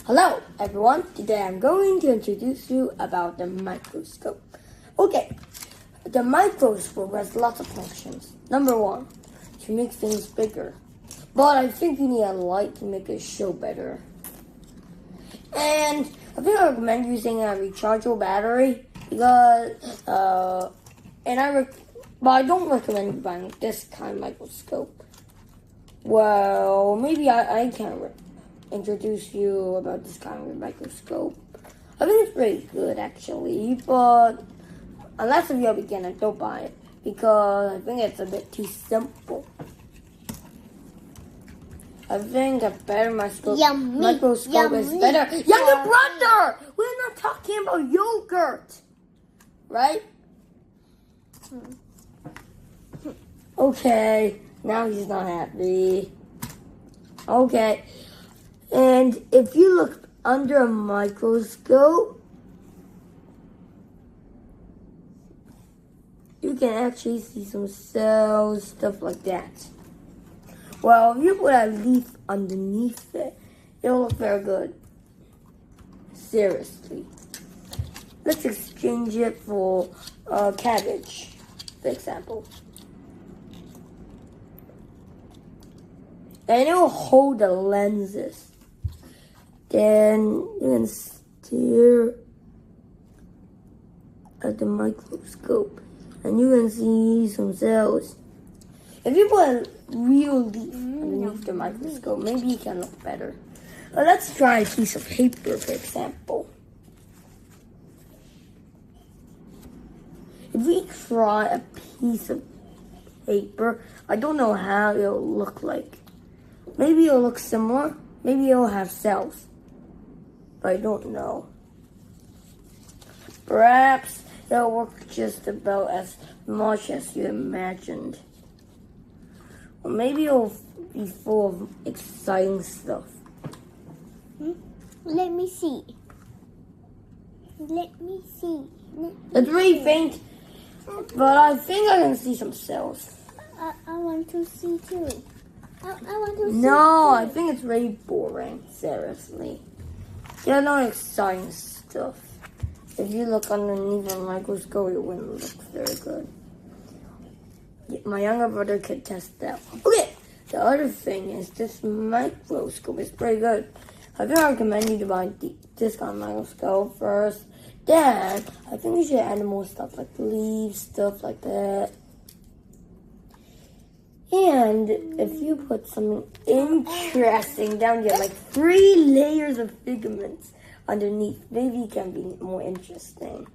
Hello everyone, today I'm going to introduce you about the microscope. Okay, the microscope has lots of functions. Number one, to make things bigger. But I think you need a light to make it show better. And I think I recommend using a rechargeable battery because, but I don't recommend buying this kind of microscope. Well, maybe I can introduce you about this kind of microscope. I think it's pretty good actually, but unless if you're a beginner, don't buy it because I think it's a bit too simple. I think a better microscope is better. Younger brother! We're not talking about yogurt, right? Okay, now he's not happy. Okay, and if you look under a microscope, you can actually see some cells, stuff like that. Well, if you put a leaf underneath it, it'll look very good. Seriously. Let's exchange it for cabbage, for example. And it will hold the lenses. Then you can stare at the microscope and you can see some cells. If you put a real leaf underneath the microscope, maybe it can look better. Let's try a piece of paper, for example. If we try a piece of paper, I don't know how it'll look like. Maybe it'll look similar. Maybe it'll have cells. But I don't know. Perhaps it'll work just about as much as you imagined. Or maybe it'll be full of exciting stuff. Let me see. It's really faint, but I think I can see some cells. I want to see too. I want to see. No, I think it's really boring, seriously. There's no exciting stuff. If you look underneath a microscope, it wouldn't look very good. My younger brother could test that. Okay, the other thing is this microscope is pretty good. I think I recommend you to buy this kind of microscope first. Then, I think you should add more stuff like leaves, stuff like that. And if you put something interesting down here, like 3 layers of pigments underneath, maybe it can be more interesting.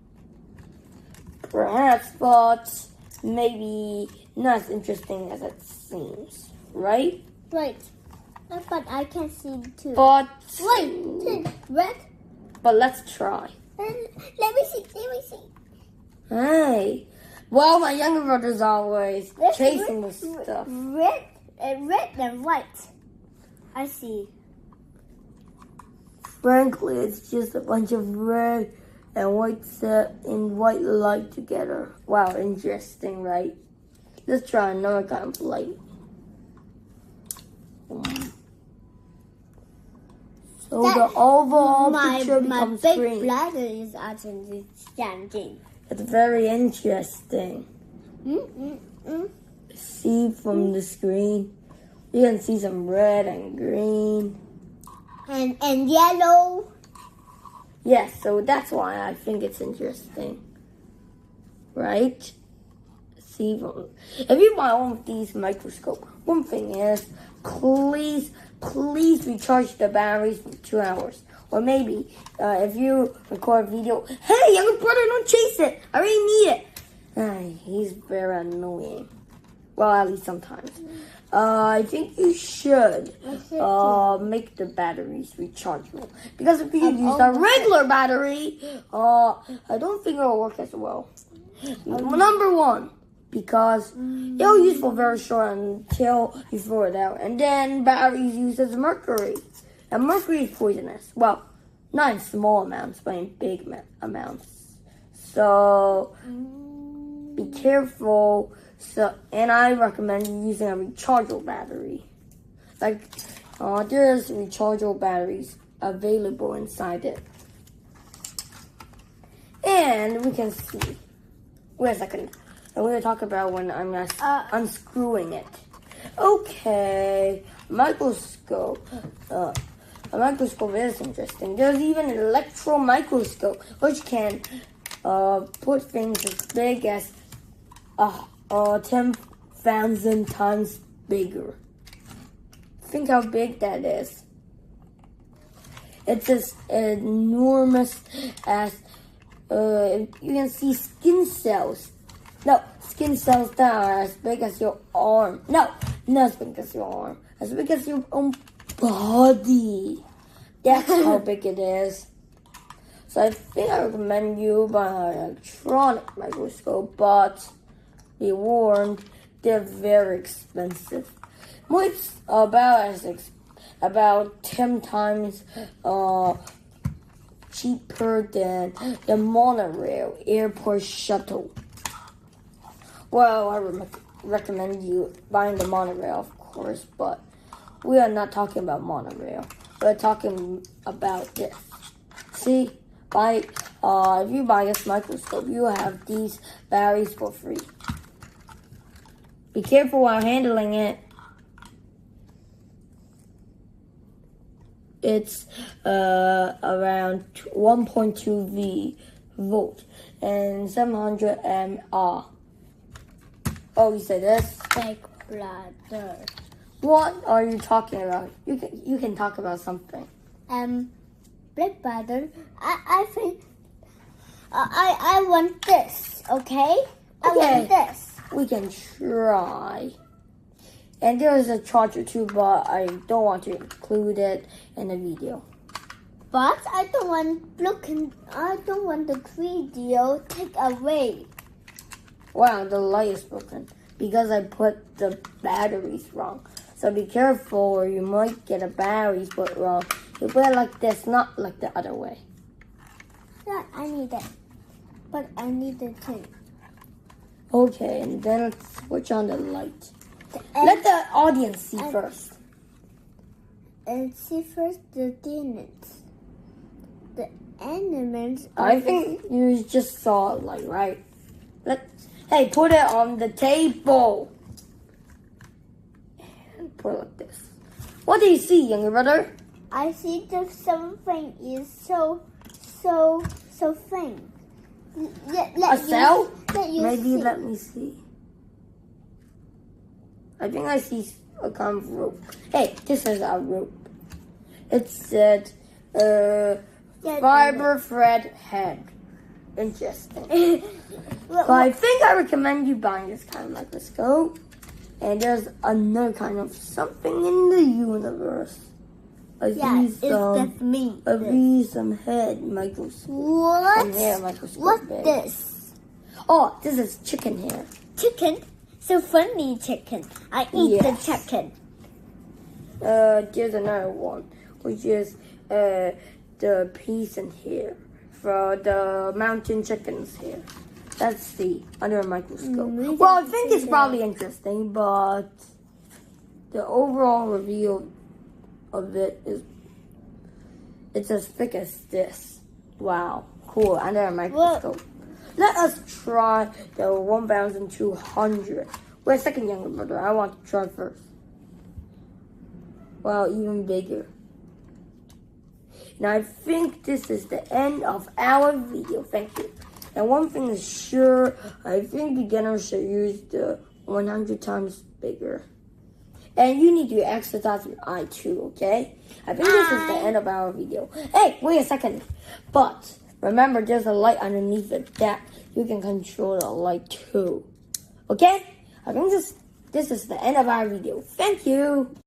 Perhaps, but maybe not as interesting as it seems, right? Right. But I can see too. But wait, red. But let's try. Let me see. Hey. Well, my younger brother's always chasing with stuff. Red and white. I see. Frankly, it's just a bunch of red and white set in white light together. Wow, interesting, right? Let's try another kind of light. So the overall picture becomes green. My big bladder is actually standing. It's very interesting. See from the screen, you can see some red and green. And yellow. Yes, so that's why I think it's interesting. Right? See, if you buy one of these microscopes, one thing is, please recharge the batteries for 2 hours. Or maybe, if you record a video, hey, younger brother, don't chase it. I really need it. He's very annoying. Well, at least sometimes. I think you should make the batteries rechargeable. Because if you use a regular battery, I don't think it'll work as well. Number one, because it'll use for very short until you throw it out. And then batteries use as mercury. And mercury is poisonous. Well, not in small amounts, but in big amounts. So, be careful. And I recommend using a rechargeable battery. Like, there's rechargeable batteries available inside it. And we can see. Wait a second. I'm going to talk about when I'm unscrewing it. Okay, microscope. A microscope is interesting. There's even an electron microscope, which can put things as big as 10,000 times bigger. Think how big that is. It's as enormous as you can see skin cells. No, skin cells that are as big as your arm. No, not as big as your arm. As big as your own body. That's how big it is. So I think I recommend you buy an electronic microscope, but be warned, they're very expensive. It's about 10 times cheaper than the monorail airport shuttle. Well, I recommend you buying the monorail, of course, but we are not talking about monorail. We're talking about this. See, if you buy this microscope, you have these batteries for free. Be careful while handling it. It's around 1.2 volt and 700 mAh. Oh, you said this? Big brother. What are you talking about? You can talk about something. Big brother. I think I want this. Okay. I want this. We can try. And there is a charger too, but I don't want to include it in the video. But I don't want the video take away. Wow, the light is broken because I put the batteries wrong. So be careful or you might get the batteries put wrong. You put it like this, not like the other way. Yeah, I need it. But I need it too. Okay, and then let's switch on the light. Let the audience see first. And see first the demons. The animals. I think you just saw a light, right? Hey, put it on the table. And put it like this. What do you see, younger brother? I see that something is so thin. A cell? Maybe see. Let me see. I think I see a kind of rope. Hey, this is a rope. It said fiber thread head. Interesting. But I think I recommend you buying this kind of microscope. And there's another kind of something in the universe. I see some head microscope. What? Hair microscope. What's this? Oh, this is chicken hair. Chicken? So funny chicken. I eat the chicken. There's another one, which is the piece in here for the mountain chickens here. Let's see under a microscope. Well, I think it's probably interesting, but the overall reveal of it is it's as thick as this. Wow, cool, under a microscope. What? Let us try the 1,200. Wait a second, younger brother. I want to try first. Wow, even bigger. Now I think this is the end of our video. Thank you. And one thing is sure, I think beginners should use the 100 times bigger. And you need to exercise your eye too, okay? I think this is the end of our video. Hey, wait a second. But remember, there's a light underneath it that you can control the light too. Okay? I think this is the end of our video. Thank you.